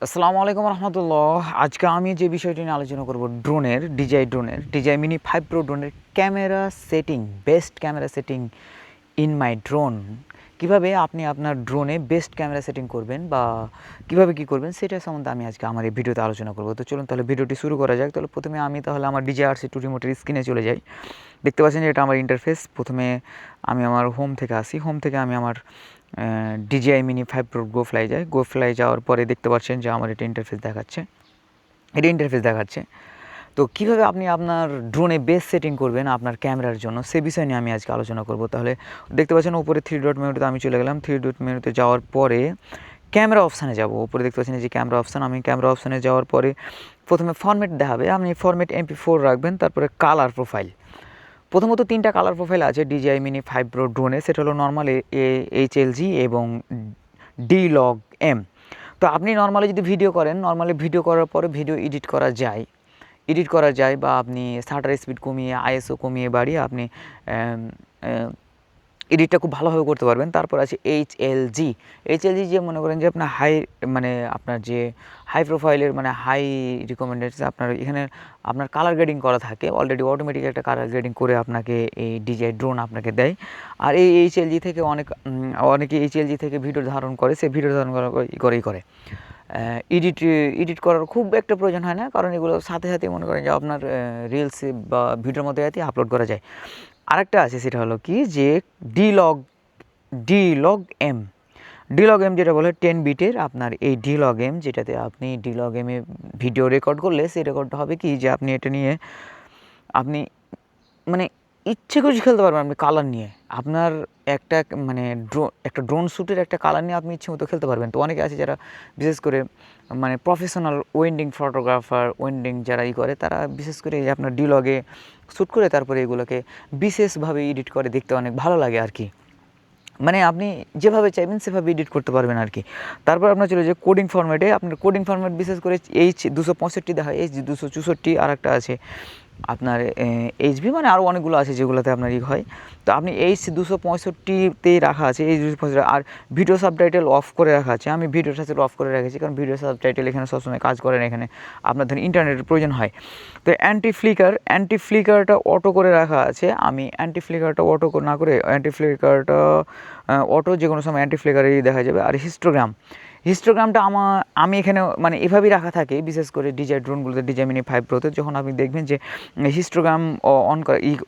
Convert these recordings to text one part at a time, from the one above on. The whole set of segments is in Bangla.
আসসালামু আলাইকুম রহমতুল্লাহ। আজকে আমি যে বিষয়টি নিয়ে আলোচনা করব ড্রোনের DJI মিনি 5 প্রো ড্রোনের camera setting, best camera setting in my drone. কীভাবে আপনি আপনার ড্রোনে বেস্ট ক্যামেরা সেটিং করবেন বা কীভাবে কী করবেন সেটা সম্বন্ধে আমি আজকে আমার এই ভিডিওতে আলোচনা করব। তো চলুন তাহলে ভিডিওটি শুরু করা যাক। তাহলে প্রথমে আমি আমার DJI RC2 রিমোটের স্ক্রিনে চলে যাই। দেখতে পাচ্ছেন যে এটা আমার ইন্টারফেস। প্রথমে আমি আমার হোম থেকে আসি, হোম থেকে আমি আমার DJI মিনি 5 প্রো গো ফ্লাই যাওয়ার পরে দেখতে পাচ্ছেন যে আমার এটা ইন্টারফেস দেখাচ্ছে। তো কীভাবে আপনি আপনার ড্রোনে বেস সেটিং করবেন আপনার ক্যামেরার জন্য সে বিষয় নিয়ে আমি আজকে আলোচনা করব। তাহলে দেখতে পাচ্ছেন উপরে 3 ডট মেনুতে আমি চলে গেলাম। 3 ডট মেনুতে যাওয়ার পরে ক্যামেরা অপশানে যাব। উপরে দেখতে পাচ্ছেন যে ক্যামেরা অপশান, আমি ক্যামেরা অপশানে যাওয়ার পরে প্রথমে ফরম্যাট দেখাবে, আপনি ফরম্যাট MP4 রাখবেন। তারপরে কালার প্রোফাইল, প্রথমত 3টা কালার প্রোফাইল আছে DJI মিনি 5 প্রো ড্রোনে, সেটা হলো নর্মাল HLG এবং D-Log-M। তো আপনি নর্মালি যদি ভিডিও করেন, ভিডিও করার পরে ভিডিও এডিট করা যায় বা আপনি শাটার স্পিড কমিয়ে ISO কমিয়ে বাড়িয়ে আপনি এডিটটা খুব ভালোভাবে করতে পারবেন। তারপর আছে HLG যে মনে করেন যে আপনার আপনার যে হাই প্রোফাইলের হাই রিকমেন্ডেড, আপনার এখানে আপনার কালার গ্রেডিং করা থাকে অলরেডি, অটোমেটিক একটা কালার গ্রেডিং করে আপনাকে এই DJI ড্রোন আপনাকে দেয়। আর এই HLG থেকে অনেকে HLG থেকে ভিডিও ধারণ করে, সে ভিডিও ধারণ করে এডিট করার খুব একটা প্রয়োজন হয় না, কারণ এগুলো সাথে মনে করেন যে আপনার রিলস বা ভিডিওর মধ্যে আপলোড করা যায়। আরেকটা আছে, সেটা হলো কি যে D-Log-M যেটা বলে 10 বিটের। আপনার এই D-Log-M যেটাতে আপনি D-Log-M-এ ভিডিও রেকর্ড করলে সেই রেকর্ডটা হবে কি যে আপনি এটা নিয়ে আপনি ইচ্ছে খুশি খেলতে পারবেন। আপনি কালার নিয়ে আপনার একটা ড্রোন শ্যুটের একটা কালার নিয়ে আপনি ইচ্ছে মতো খেলতে পারবেন। তো অনেকে আছে যারা বিশেষ করে প্রফেশনাল ওয়েন্ডিং ফটোগ্রাফার, যারা করে, তারা বিশেষ করে এই আপনার D-Log-এ শ্যুট করে তারপরে এগুলোকে বিশেষভাবে এডিট করে, দেখতে অনেক ভালো লাগে আর কি। আপনি যেভাবে চাইবেন সেভাবে এডিট করতে পারবেন আর কি। তারপর আপনার চলে যে কোডিং ফরম্যাটে, আপনার কোডিং ফরম্যাট বিশেষ করে H265 দেখা হয়, H264, আর একটা আছে আপনার HB, আরও অনেকগুলো আছে যেগুলোতে আপনার হয়। তো আপনি H265তেই রাখা আছে, H265। R video subtitle of করে রাখা আছে, আমি ভিডিও সাবটাইটেল অফ করে রেখেছি, কারণ ভিডিও সাবটাইটেল এখানে সবসময় কাজ করে না, এখানে আপনার ধরুন ইন্টারনেটের প্রয়োজন হয়। তো অ্যান্টি ফ্লিকারটা অটো করে রাখা আছে, আমি অ্যান্টি ফ্লিকারটা অটো না করে অটো যে কোনো সময় অ্যান্টি ফ্লিকারেই দেখা যাবে। আর হিস্টোগ্রামটা আমি এখানে এভাবেই রাখা থাকে, বিশেষ করে DJI ড্রোনগুলোতে, DJI মিনি 5 প্রোতে। যখন আপনি দেখবেন যে হিস্টোগ্রাম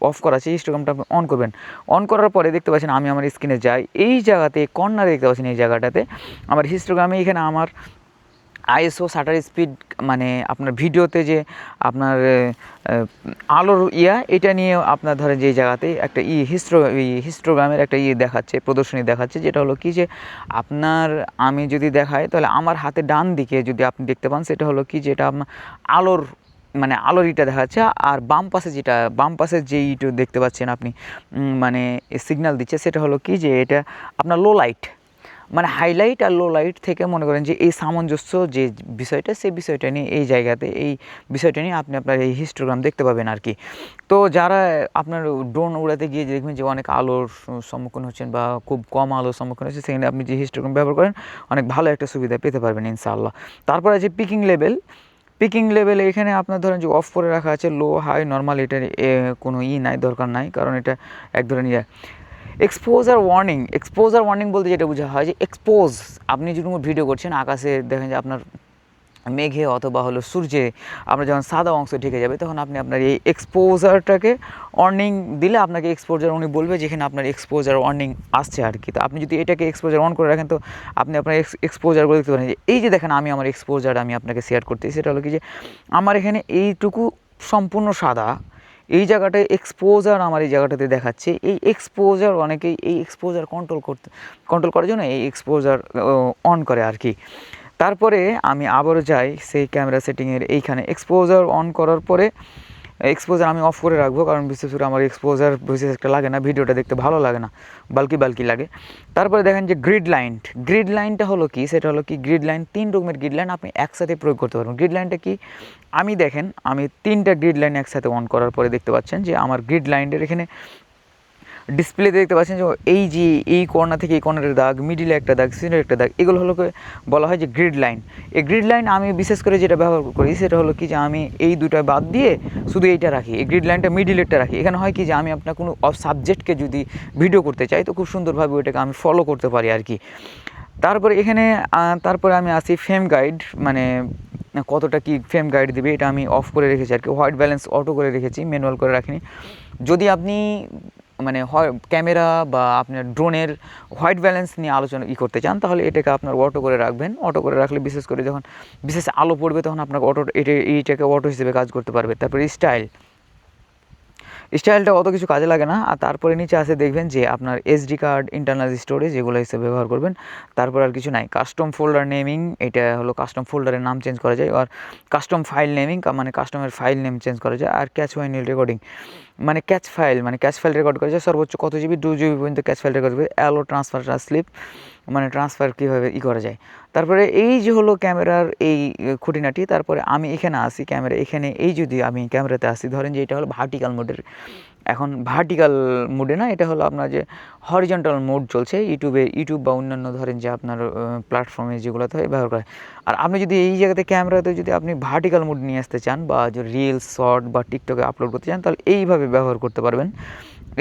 অফ করা আছে, হিস্টোগ্রামটা আপনি অন করবেন। অন করার পরে দেখতে পাচ্ছেন আমি আমার স্ক্রিনে যাই, এই জায়গাতে কর্নারে দেখতে পাচ্ছেন এই জায়গাটাতে আমার হিস্টোগ্রামে এখানে আমার ISO, শাটার স্পিড, আপনার ভিডিওতে যে আপনার আলোর এটা নিয়ে আপনার ধরেন যে এই জায়গাতে একটা হিস্টোগ্রামের একটা দেখাচ্ছে, প্রদর্শনী দেখাচ্ছে, যেটা হলো কি যে আপনার, আমি যদি দেখাই তাহলে আমার হাতে ডান দিকে যদি আপনি দেখতে পান, সেটা হলো কি যেটা আপনার আলোর ইটা দেখাচ্ছে। আর বাম পাশে যে ইটা দেখতে পাচ্ছেন আপনি সিগন্যাল দিচ্ছে, সেটা হলো কি যে এটা আপনার লো লাইট, হাইলাইট আর লো লাইট থেকে মনে করেন যে এই সামঞ্জস্য যে বিষয়টা, সেই বিষয়টা নিয়ে এই জায়গাতে এই বিষয়টা নিয়ে আপনি আপনার এই হিস্টোগ্রাম দেখতে পাবেন আর কি। তো যারা আপনার ড্রোন উড়াতে গিয়ে দেখবেন যে অনেক আলোর সম্মুখীন হচ্ছেন বা খুব কম আলোর সম্মুখীন হচ্ছে, সেখানে আপনি যে হিস্টোগ্রাম ব্যবহার করেন অনেক ভালো একটা সুবিধা পেতে পারবেন ইনশাআল্লাহ। তারপর আছে পিকিং লেভেলে, এখানে আপনার ধরেন যে অফ করে রাখা আছে, লো হাই নর্মাল, এটার কোনো নাই, দরকার নাই, কারণ এটা এক ধরনের এক্সপোজার ওয়ার্নিং বলতে যেটা বোঝা হয় যে আপনি যদি ভিডিও করছেন, আকাশে দেখেন যে আপনার মেঘে অথবা হলো সূর্যে আপনার যখন সাদা অংশ ঢেকে যাবে, তখন আপনি আপনার এই এক্সপোজারটাকে ওয়ার্নিং দিলে আপনাকে এক্সপোজার উনি বলবে যেখানে আপনার এক্সপোজার ওয়ার্নিং আসছে আর কি। তো আপনি যদি এটাকে এক্সপোজার অন করে রাখেন, তো আপনি আপনার এক্সপোজারগুলো দেখতে পারেন যে এই যে দেখেন আমি আমার এক্সপোজার আমি আপনাকে শেয়ার করতেছি, সেটা হলো কি যে আমার এখানে এইটুকু সম্পূর্ণ সাদা, এই জায়গাটায় এক্সপোজার আমার এই জায়গাটাতে দেখাচ্ছে। এই এক্সপোজার অনেকেই এই এক্সপোজার কন্ট্রোল করার জন্য এই এক্সপোজার অন করে আর কি। তারপরে আমি আবারও যাই সেই ক্যামেরা সেটিংয়ের এইখানে, এক্সপোজার অন করার পরে এক্সপোজার আমি অফ করে রাখবো, কারণ বিশেষ করে আমার এক্সপোজার বিশেষ একটা লাগে না, ভিডিওটা দেখতে ভালো লাগে না, বাল্কি লাগে। তারপরে দেখেন যে গ্রিড লাইনটা হলো কি, সেটা হলো কি গ্রিড লাইন, 3 রকমের গ্রিড লাইন আপনি একসাথে প্রয়োগ করতে পারবেন। গ্রিড লাইনটা কি, আমি 3টা গ্রিড লাইন একসাথে অন করার পরে দেখতে পাচ্ছেন যে আমার গ্রিড লাইনের এখানে ডিসপ্লেতে দেখতে পাচ্ছেন যে এই যে এই কর্নার থেকে এই কর্নারের দাগ, মিডিলে একটা দাগ, সেন্টারে একটা দাগ, এগুলো হলো বলা হয় যে গ্রিড লাইন। এই গ্রিড লাইন আমি বিশেষ করে যেটা ব্যবহার করি সেটা হলো কি যে আমি এই দুটো বাদ দিয়ে শুধু এইটা রাখি, এই গ্রিড লাইনটা মিডিলেরটা রাখি। এখানে হয় কি যে আমি আপনার কোনো সাবজেক্টকে যদি ভিডিও করতে চাই তো খুব সুন্দরভাবে ওইটাকে আমি ফলো করতে পারি আর কি। তারপরে এখানে তারপরে আমি আসি ফ্রেম গাইড, মানে কতটা কি ফ্রেম গাইড দিবে এটা আমি অফ করে রেখেছি আর কি। হোয়াইট ব্যালেন্স অটো করে রেখেছি, ম্যানুয়াল করে রাখিনি। যদি আপনি মানে হয় ক্যামেরা বা আপনার ড্রোনের হোয়াইট ব্যালেন্স নিয়ে আলোচনা করতে চান তাহলে এটাকে আপনার অটো করে রাখবেন। অটো করে রাখলে বিশেষ করে যখন বিশেষ আলো পড়বে তখন আপনার এইটাকে অটো হিসেবে কাজ করতে পারবে। তারপরে স্টাইলটা অত কিছু কাজে লাগে না। আর তারপরে নিচে আসে দেখবেন যে আপনার এসডি কার্ড, ইন্টারনাল স্টোরেজ এগুলো হিসেবে ব্যবহার করবেন। তারপর আর কিছু নাই। কাস্টম ফোল্ডার নেমিং, এটা হলো কাস্টম ফোল্ডারের নাম চেঞ্জ করা যায়। আর কাস্টম ফাইল নেমিং মানে কাস্টমের ফাইল নেম চেঞ্জ করা যায়। আর ক্যাচ ফাইল রেকর্ডিং মানে ক্যাচ ফাইল রেকর্ড করা যায় সর্বোচ্চ কত জিবি, 2 জিবি পর্যন্ত ক্যাচ ফাইল রেকর্ড করবে। অ্যালো ট্রান্সফার স্লিপ মানে ট্রান্সফার কীভাবে করা যায়। তারপরে এই যে হলো ক্যামেরার এই খুঁটিনাটি। তারপরে আমি এখানে আসি ক্যামেরা, এখানে এই যদি আমি ক্যামেরাতে আসি, ধরেন যে এটা হলো ভার্টিক্যাল মোডের, এখন ভার্টিক্যাল মোডে না, এটা হলো আপনার যে হরিজন্টাল মোড চলছে ইউটিউব বা অন্যান্য ধরেন যে আপনার প্ল্যাটফর্মে যেগুলোতে ব্যবহার করে। আর আপনি যদি এই জায়গাতে ক্যামেরাতে যদি আপনি ভার্টিক্যাল মোড নিয়ে আসতে চান বা যে রিলস, শর্ট বা টিকটকে আপলোড করতে চান তাহলে এইভাবে ব্যবহার করতে পারবেন।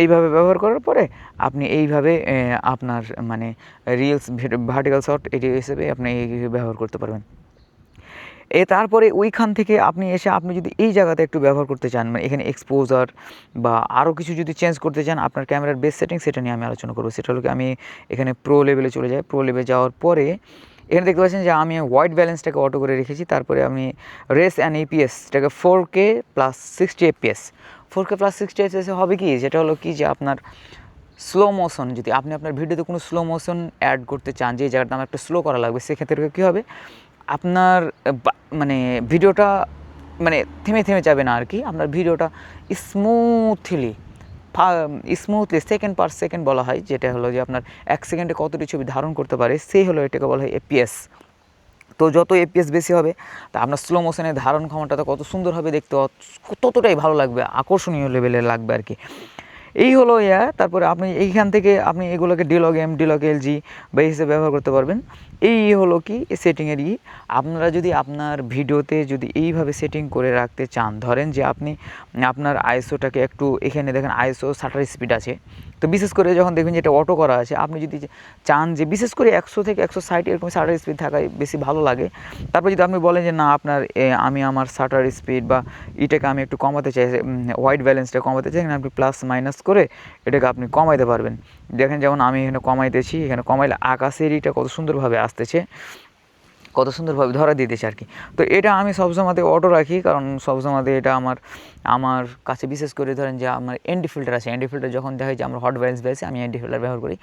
এইভাবে ব্যবহার করার পরে আপনি এইভাবে আপনার মানে রিলস, ভার্টিক্যাল শর্ট এটি হিসেবে আপনি এইভাবে ব্যবহার করতে পারবেন। তারপরে ওইখান থেকে আপনি এসে আপনি যদি এই জায়গাতে একটু ব্যবহার করতে চান, মানে এখানে এক্সপোজার বা আরও কিছু যদি চেঞ্জ করতে চান আপনার ক্যামেরার বেস সেটিং, সেটা নিয়ে আমি আলোচনা করবো। সেটা হলো কি আমি এখানে প্রো লেভেলে চলে যাই। প্রো লেভেলে যাওয়ার পরে এখানে দেখতে পাচ্ছেন যে আমি হোয়াইট ব্যালেন্সটাকে অটো করে রেখেছি। তারপরে আমি race and এপিএসটাকে 4K + 60 FPS। 4K + 60 FPS হবে কি, যেটা হলো কি যে আপনার স্লো মোশন, যদি আপনি আপনার ভিডিওতে কোনো স্লো মোশন অ্যাড করতে চান যে এই জায়গাটা আমার একটু স্লো করা লাগবে, সেক্ষেত্রে কী হবে আপনার মানে ভিডিওটা মানে থেমে যাবে না আর কি। আপনার ভিডিওটা স্মুথলি সেকেন্ড পার সেকেন্ড বলা হয়, যেটা হলো যে আপনার 1 সেকেন্ডে কতটি ছবি ধারণ করতে পারে সেই হলো এটাকে বলা হয় এপিএস। তো যত এপিএস বেশি হবে তা আপনার স্লো মোশনের ধারণ ক্ষমতাটা কত সুন্দর হবে দেখতে, ততটাই ভালো লাগবে, আকর্ষণীয় লেভেলে লাগবে আর কি। এই হলো তারপরে আপনি এইখান থেকে আপনি এগুলোকে ডিলগ এম, ডিলগ এলজি বা হিসেবে ব্যবহার করতে পারবেন। এই হলো কি সেটিংয়ের আপনারা যদি আপনার ভিডিওতে যদি এইভাবে সেটিং করে রাখতে চান, ধরেন যে আপনি আপনার আইএসওটাকে একটু, এখানে দেখেন আইএসও শাটার স্পিড আছে, তো বিশেষ করে যখন দেখবেন যে এটা অটো করা আছে, আপনি যদি চান যে বিশেষ করে 100 থেকে 160 এরকম শাটার স্পিড থাকায় বেশি ভালো লাগে। তারপর যদি আপনি বলেন যে না আপনার আমি আমার শাটার স্পিড বা এটাকে আমি একটু কমাতে চাই, হোয়াইট ব্যালেন্সটা কমাতে চাই, এখানে আপনি প্লাস মাইনাস করে এটাকে আপনি কমাইতে পারবেন। দেখেন যেমন আমি এখানে কমাইতেছি, এখানে কমাইলে আকাশের এটা কত সুন্দরভাবে আসতেছে, কত সুন্দরভাবে ধরা দিতেছে আর কি। তো এটা আমি সবসময়তে অটো রাখি, কারণ সবসময়তে এটা আমার কাছে বিশেষ করে ধরেন যে আমার এনডি ফিল্টার আছে, এনডি ফিল্টার যখন দেখা যায় আমরা হট ব্যালেন্স পেয়েছি আমি এনডি ফিল্টার ব্যবহার করি,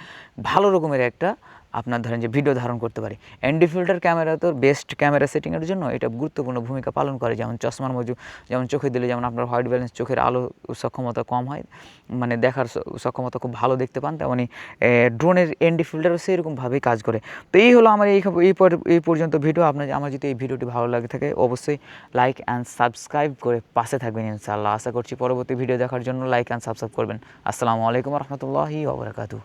ভালো রকমের একটা আপনার ধরেন যে ভিডিও ধারণ করতে পারি। এনডি ফিল্টার ক্যামেরা তো বেস্ট ক্যামেরা সেটিংয়ের জন্য এটা গুরুত্বপূর্ণ ভূমিকা পালন করে। যেমন চশমার মধ্যে যেমন চোখে দিলে যেমন আপনার হোয়াইট ব্যালেন্স, চোখের আলো সক্ষমতা কম হয়, মানে দেখার সক্ষমতা খুব ভালো দেখতে পান, তেমনি ড্রোনের এনডি ফিল্টারও সেরকমভাবেই কাজ করে। তো এই হলো আমার এই পর্যন্ত ভিডিও। আমার যদি এই ভিডিওটি ভালো লাগে থাকে অবশ্যই লাইক অ্যান্ড সাবস্ক্রাইব করে পাশে থাকবেন ইনশাআল্লাহ। আশা করছি পরবর্তী ভিডিও দেখার জন্য লাইক অ্যান্ড সাবস্ক্রাইব করবেন। আসসালামু আলাইকুম রহমতুল্লাহি ওয়া বারাকাতুহু।